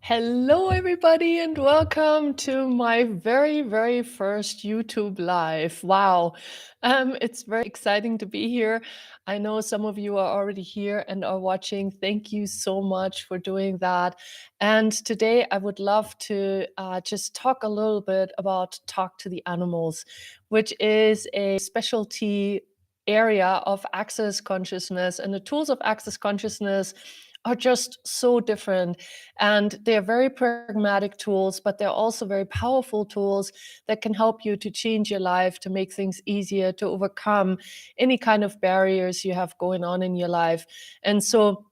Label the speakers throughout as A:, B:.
A: Hello, everybody, and welcome to my very first YouTube Live. Wow, it's very exciting to be here. I know some of you are already here and are watching. Thank you so much for doing that. And today I would love to just talk a little bit about Talk to the Animals, which is a specialty area of access consciousness. And the tools of access consciousness are just so different, and they're very pragmatic tools, but they're also very powerful tools that can help you to change your life, to make things easier, to overcome any kind of barriers you have going on in your life. And so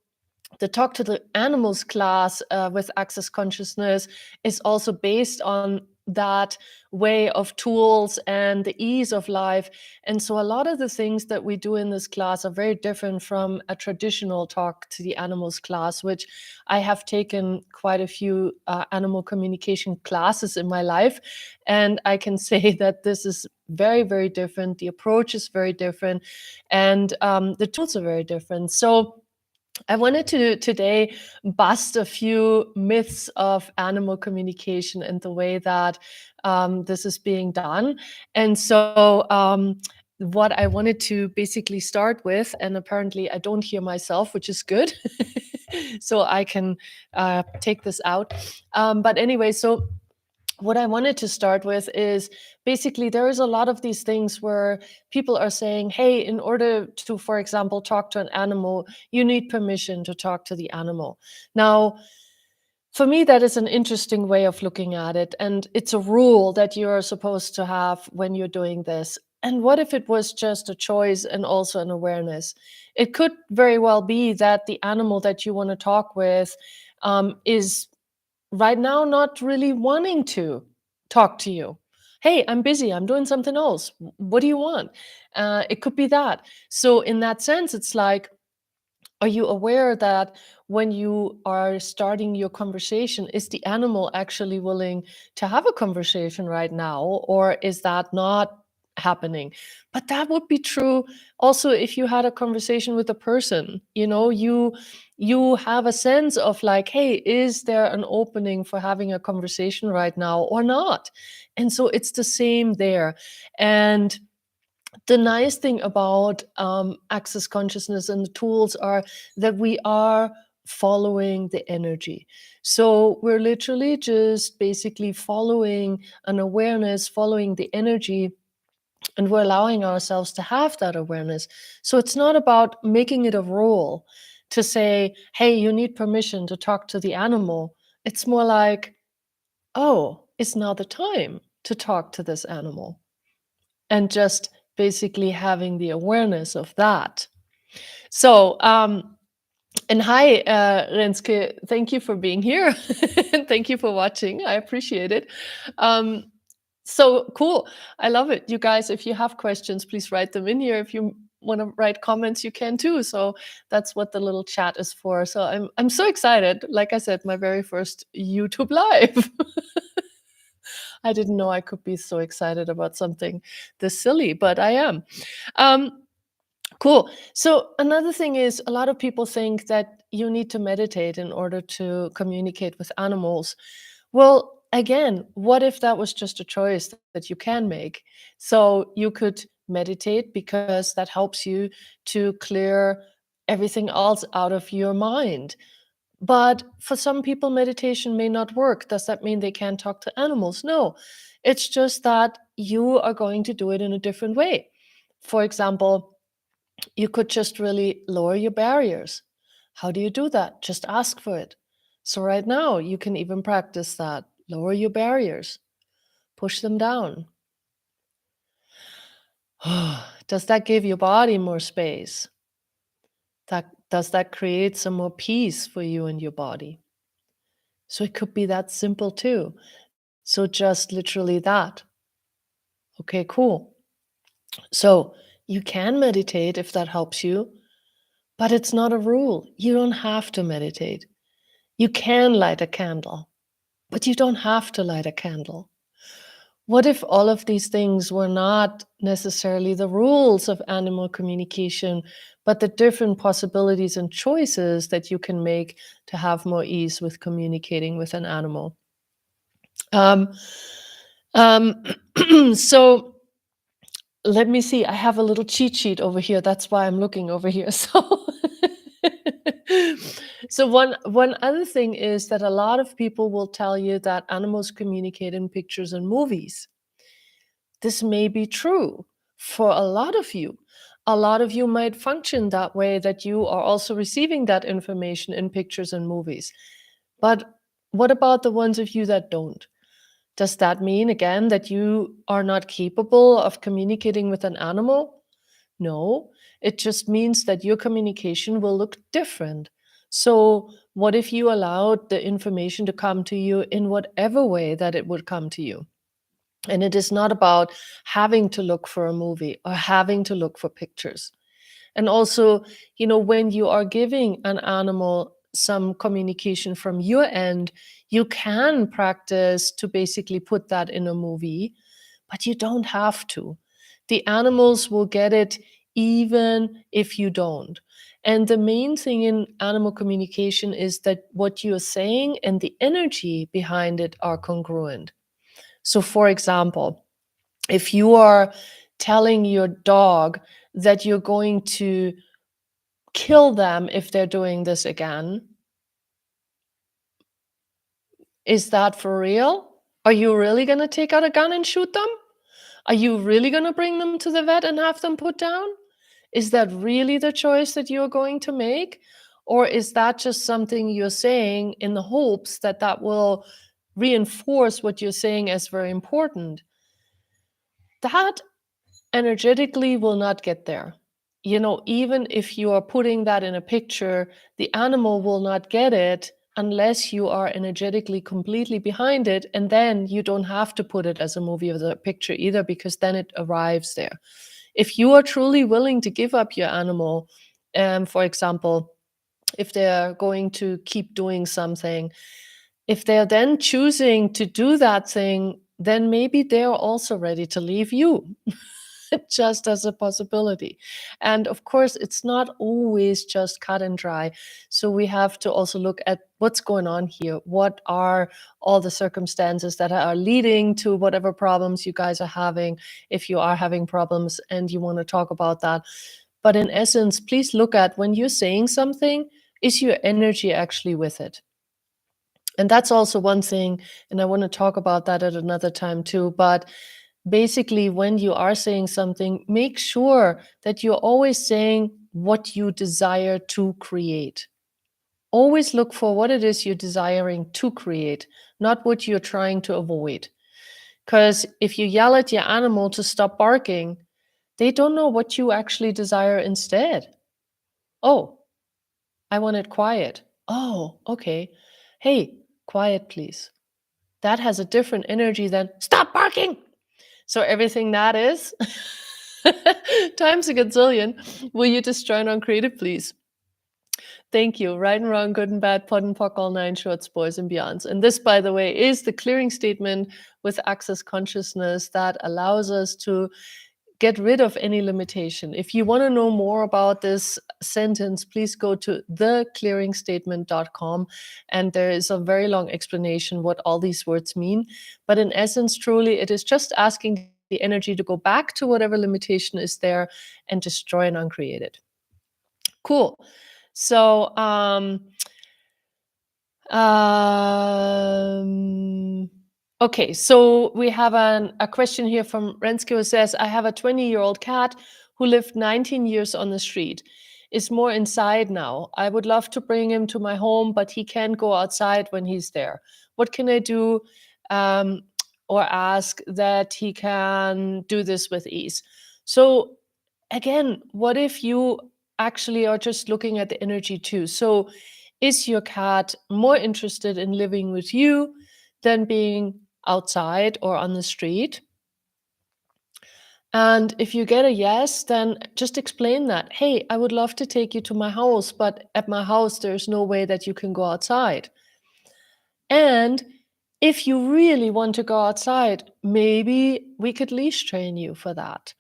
A: the Talk to the Animals class with Access Consciousness is also based on that way of tools and the ease of life. And so a lot of the things that we do in this class are very different from a traditional Talk to the Animals class, which I have taken quite a few animal communication classes in my life. And I can say that this is very different. The approach is very different, and the tools are very different. So I wanted to today bust a few myths of animal communication and the way that this is being done. And so, what I wanted to basically start with, and apparently I don't hear myself, which is good, so I can take this out. But anyway, so what I wanted to start with is basically there is a lot of these things where people are saying, hey, in order to, for example, talk to an animal, you need permission to talk to the animal. Now, for me, that is an interesting way of looking at it. And it's a rule that you're supposed to have when you're doing this. And what if it was just a choice and also an awareness? It could very well be that the animal that you want to talk with is right now not really wanting to talk to you. Hey, I'm busy, I'm doing something else. What do you want? It could be that. So, in that sense, it's like, are you aware that when you are starting your conversation, is the animal actually willing to have a conversation right now, or is that not happening? But that would be true also if you had a conversation with a person. You have a sense of like, hey, is there an opening for having a conversation right now or not? And so it's the same there. And the nice thing about access consciousness and the tools are that we are following the energy. So we're literally just basically following an awareness, following the energy, and we're allowing ourselves to have that awareness. So it's not about making it a rule to say, hey, you need permission to talk to the animal. It's more like, oh, it's now the time to talk to this animal, and just basically having the awareness of that. So, and hi, Renske, thank you for being here. And thank you for watching. I appreciate it. So cool. I love it. You guys, if you have questions, please write them in here. If you want to write comments, you can too. So that's what the little chat is for. So I'm so excited. Like I said, my very first YouTube live. I didn't know I could be so excited about something this silly, but I am. Um, cool. So another thing is a lot of people think that you need to meditate in order to communicate with animals. Well, again, what if that was just a choice that you can make? So you could meditate because that helps you to clear everything else out of your mind. But for some people, meditation may not work. Does that mean they can't talk to animals? No. It's just that you are going to do it in a different way. For example, you could just really lower your barriers. How do you do that? Just ask for it. So, right now, you can even practice that. Lower your barriers, push them down. Does that give your body more space? Does that create some more peace for you and your body? So it could be that simple too. So just literally that. Okay, cool. So you can meditate if that helps you, but it's not a rule. You don't have to meditate. You can light a candle, but you don't have to light a candle. What if all of these things were not necessarily the rules of animal communication, but the different possibilities and choices that you can make to have more ease with communicating with an animal? Um, um, so let me see. I have a little cheat sheet over here. That's why I'm looking over here. So, so one other thing is that a lot of people will tell you that animals communicate in pictures and movies. This may be true for a lot of you. A lot of you might function that way, that you are also receiving that information in pictures and movies. But what about the ones of you that don't? Does that mean, again, that you are not capable of communicating with an animal? No, it just means that your communication will look different. So, what if you allowed the information to come to you in whatever way that it would come to you? And it is not about having to look for a movie or having to look for pictures. And also, when you are giving an animal some communication from your end, you can practice to basically put that in a movie, but you don't have to. The animals will get it even if you don't. And the main thing in animal communication is that what you're saying and the energy behind it are congruent. So, for example, if you are telling your dog that you're going to kill them if they're doing this again, is that for real? Are you really going to take out a gun and shoot them? Are you really going to bring them to the vet and have them put down? Is that really the choice that you're going to make? Or is that just something you're saying in the hopes that that will reinforce what you're saying as very important? That energetically will not get there. Even if you are putting that in a picture, the animal will not get it unless you are energetically completely behind it. And then you don't have to put it as a movie or the picture either, because then it arrives there. If you are truly willing to give up your animal, for example, if they're going to keep doing something, if they're then choosing to do that thing, then maybe they're also ready to leave you. Just as a possibility. And of course, it's not always just cut and dry. So we have to also look at what's going on here. What are all the circumstances that are leading to whatever problems you guys are having, if you are having problems and you want to talk about that. But in essence, please look at when you're saying something, is your energy actually with it? And that's also one thing, and I want to talk about that at another time too. But basically, when you are saying something, make sure that you're always saying what you desire to create. Always look for what it is you're desiring to create, not what you're trying to avoid. Because if you yell at your animal to stop barking, they don't know what you actually desire instead. Oh, I want it quiet. Oh, okay. Hey, quiet, please. That has a different energy than stop barking. So everything that is times a gazillion. Will you just join on Creative, please? Thank you. Right and wrong, good and bad, pod and pock, all nine shorts, boys and beyonds. And this, by the way, is the clearing statement with Access Consciousness that allows us to get rid of any limitation. If you want to know more about this sentence, please go to theclearingstatement.com. And there is a very long explanation what all these words mean. But in essence, truly, it is just asking the energy to go back to whatever limitation is there and destroy and uncreate it. Cool. So, okay, so we have a question here from Renske who says, I have a 20-year-old cat who lived 19 years on the street, is more inside now. I would love to bring him to my home, but he can't go outside when he's there. What can I do or ask that he can do this with ease? So again, what if you actually are just looking at the energy too? So is your cat more interested in living with you than being outside or on the street? And if you get a yes, then just explain that. Hey, I would love to take you to my house, but at my house, there's no way that you can go outside. And If you really want to go outside, maybe we could leash train you for that.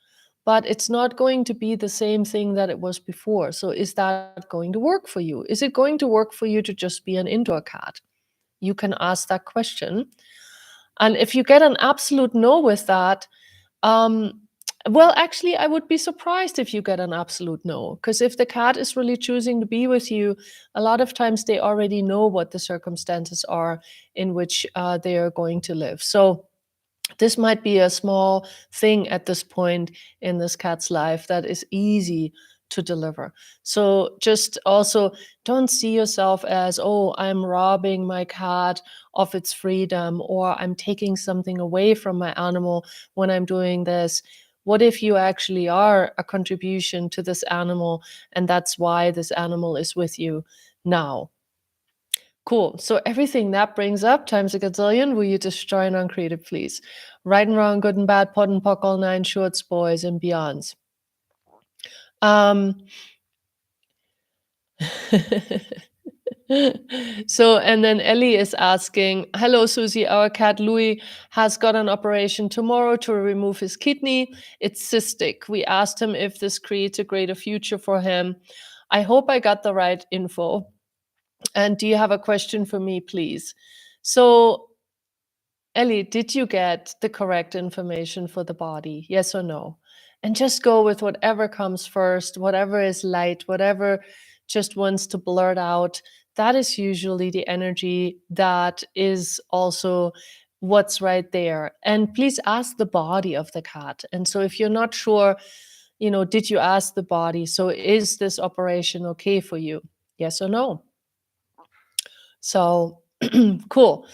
A: But it's not going to be the same thing that it was before. So is that going to work for you? Is it going to work for you to just be an indoor cat? You can ask that question. And if you get an absolute no with that, um, well, actually, I would be surprised if you get an absolute no, because if the cat is really choosing to be with you, a lot of times they already know what the circumstances are in which they are going to live. So this might be a small thing at this point in this cat's life that is easy to deliver. So just also don't see yourself as, oh, I'm robbing my cat of its freedom, or I'm taking something away from my animal when I'm doing this. What if you actually are a contribution to this animal, and that's why this animal is with you now? Cool. So everything that brings up times a gazillion, will you just join on creative, please? Right and wrong, good and bad, pot and pock, all nine shorts, boys and beyonds. Um, so, and then Ellie is asking, hello, Susie, our cat Louis has got an operation tomorrow to remove his kidney. It's cystic. We asked him if this creates a greater future for him. I hope I got the right info. And do you have a question for me, please? So, Ellie, did you get the correct information for the body? Yes or no? And just go with whatever comes first, whatever is light, whatever just wants to blurt out. That is usually the energy that is also what's right there. And please ask the body of the cat. And so if you're not sure, did you ask the body? So is this operation okay for you? Yes or no? So cool.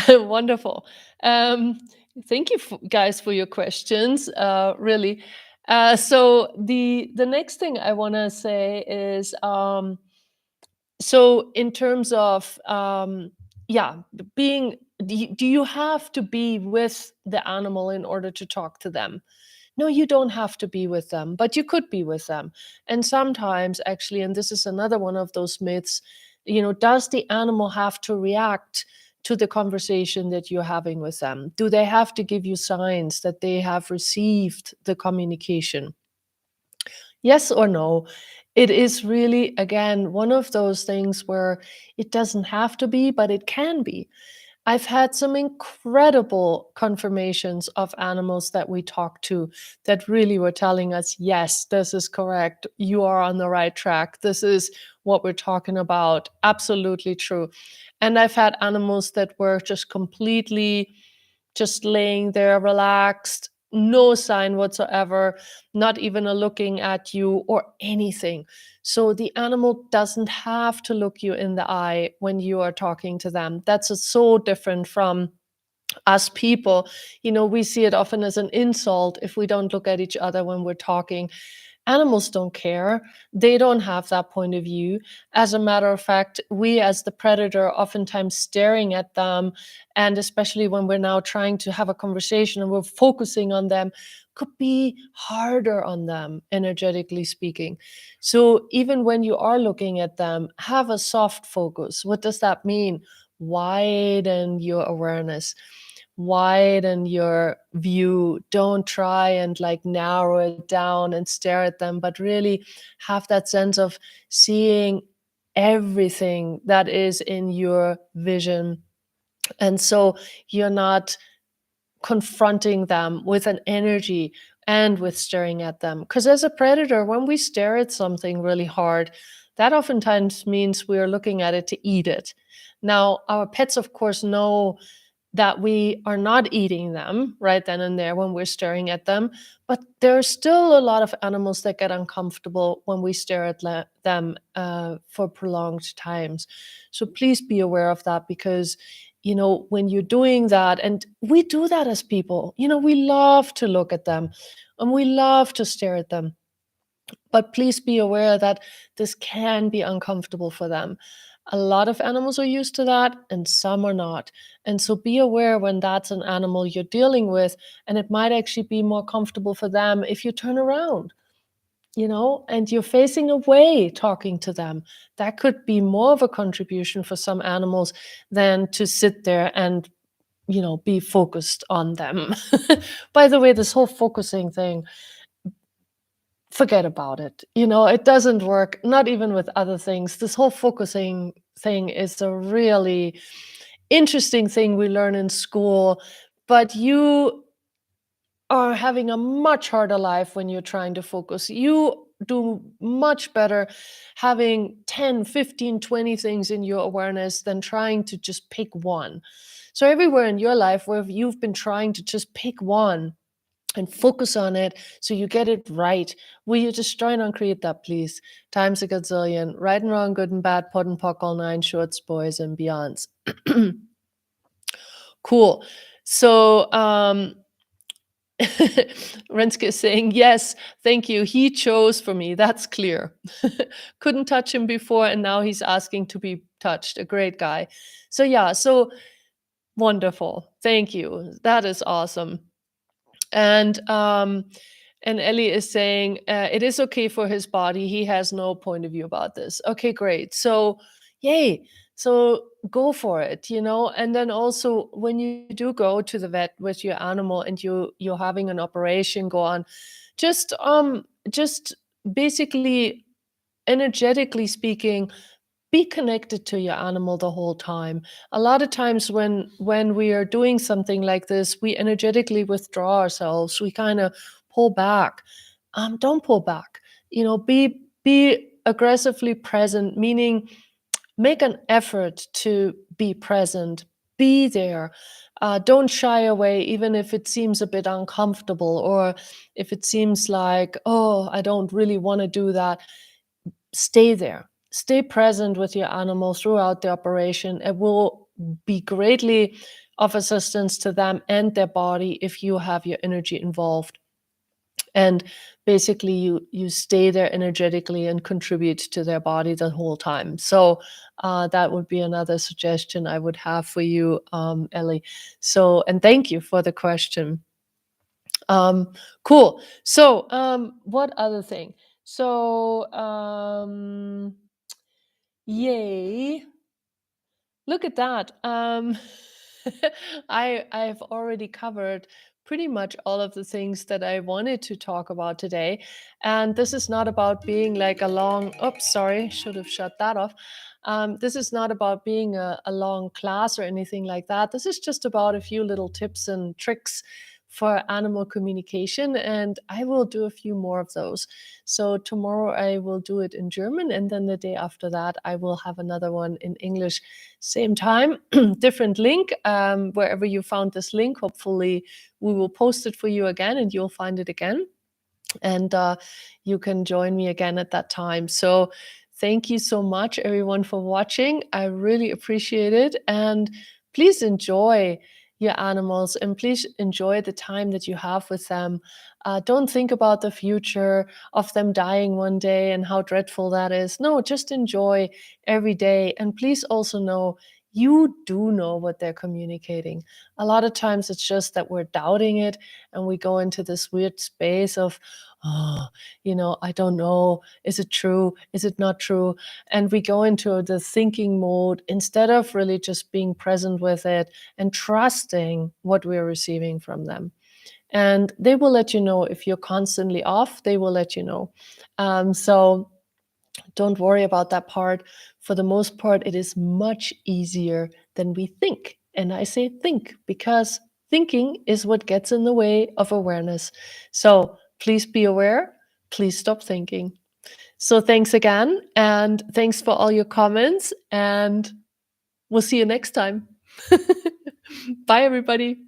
A: Wonderful. Um, thank you guys for your questions. Really. So the next thing I want to say is so in terms of yeah, being do you have to be with the animal in order to talk to them? No, you don't have to be with them, but you could be with them. And sometimes, actually, and this is another one of those myths, does the animal have to react to the conversation that you're having with them? Do they have to give you signs that they have received the communication? Yes or no? It is really, again, one of those things where it doesn't have to be, but it can be. I've had some incredible confirmations of animals that we talked to that really were telling us, yes, this is correct. You are on the right track. This is what we're talking about. Absolutely true. And I've had animals that were just completely just laying there relaxed, no sign whatsoever, not even a looking at you or anything. So the animal doesn't have to look you in the eye when you are talking to them. That's so different from us people. We see it often as an insult if we don't look at each other when we're talking. Animals don't care. They don't have that point of view. As a matter of fact, we as the predator oftentimes staring at them, and especially when we're now trying to have a conversation and we're focusing on them, could be harder on them, energetically speaking. So even when you are looking at them, have a soft focus. What does that mean? Widen your awareness, widen your view. Don't try and like narrow it down and stare at them, but really have that sense of seeing everything that is in your vision. And so you're not confronting them with an energy and with staring at them. Because as a predator, when we stare at something really hard, that oftentimes means we're looking at it to eat it. Now, our pets, of course, know that we are not eating them right then and there when we're staring at them. But there are still a lot of animals that get uncomfortable when we stare at them for prolonged times. So please be aware of that, because when you're doing that, and we do that as people, we love to look at them and we love to stare at them. But please be aware that this can be uncomfortable for them. A lot of animals are used to that and some are not. And so be aware when that's an animal you're dealing with, and it might actually be more comfortable for them if you turn around, and you're facing away talking to them. That could be more of a contribution for some animals than to sit there and be focused on them. By the way, this whole focusing thing, forget about it. It doesn't work, not even with other things. This whole focusing thing is a really interesting thing we learn in school, but you are having a much harder life when you're trying to focus. You do much better having 10, 15, 20 things in your awareness than trying to just pick one. So, everywhere in your life where you've been trying to just pick one and focus on it so you get it right, will you just try and uncreate that, please? Times a gazillion, right and wrong, good and bad, pod and pock, all nine shorts, boys and beyonds. Cool. So, Renske is saying, yes, thank you. He chose for me. That's clear. Couldn't touch him before, and now he's asking to be touched. A great guy. So, yeah, so wonderful. Thank you. That is awesome. And Ellie is saying, it is okay for his body. He has no point of view about this. Okay, great. So, yay. So go for it, and then also when you do go to the vet with your animal and you're having an operation go on, just basically energetically speaking, be connected to your animal the whole time. A lot of times when we are doing something like this, we energetically withdraw ourselves. We kind of pull back. Don't pull back. Be aggressively present, meaning make an effort to be present, be there. Don't shy away, even if it seems a bit uncomfortable or if it seems like, oh, I don't really want to do that. Stay there. Stay present with your animal throughout the operation. It will be greatly of assistance to them and their body if you have your energy involved. And basically you stay there energetically and contribute to their body the whole time. So that would be another suggestion I would have for you, Ellie. So, and thank you for the question. Cool. So what other thing? So yay. Look at that. I've already covered pretty much all of the things that I wanted to talk about today. And this is not about being like a long, oops, sorry, should have shut that off. This is not about being a long class or anything like that. This is just about a few little tips and tricks for animal communication. And I will do a few more of those. So tomorrow I will do it in German. And then the day after that, I will have another one in English. Same time, different link. Wherever you found this link, hopefully we will post it for you again and you'll find it again. And you can join me again at that time. So thank you so much, everyone, for watching. I really appreciate it. And please enjoy your animals and please enjoy the time that you have with them. Don't think about the future of them dying one day and how dreadful that is. No, just enjoy every day. And please also know you do know what they're communicating. A lot of times it's just that we're doubting it and we go into this weird space of, oh, I don't know. Is it true? Is it not true? And we go into the thinking mode instead of really just being present with it and trusting what we're receiving from them. And they will let you know if you're constantly off, they will let you know. So don't worry about that part. For the most part, it is much easier than we think. And I say think because thinking is what gets in the way of awareness. So please be aware. Please stop thinking. So thanks again. And thanks for all your comments. And we'll see you next time. Bye, everybody.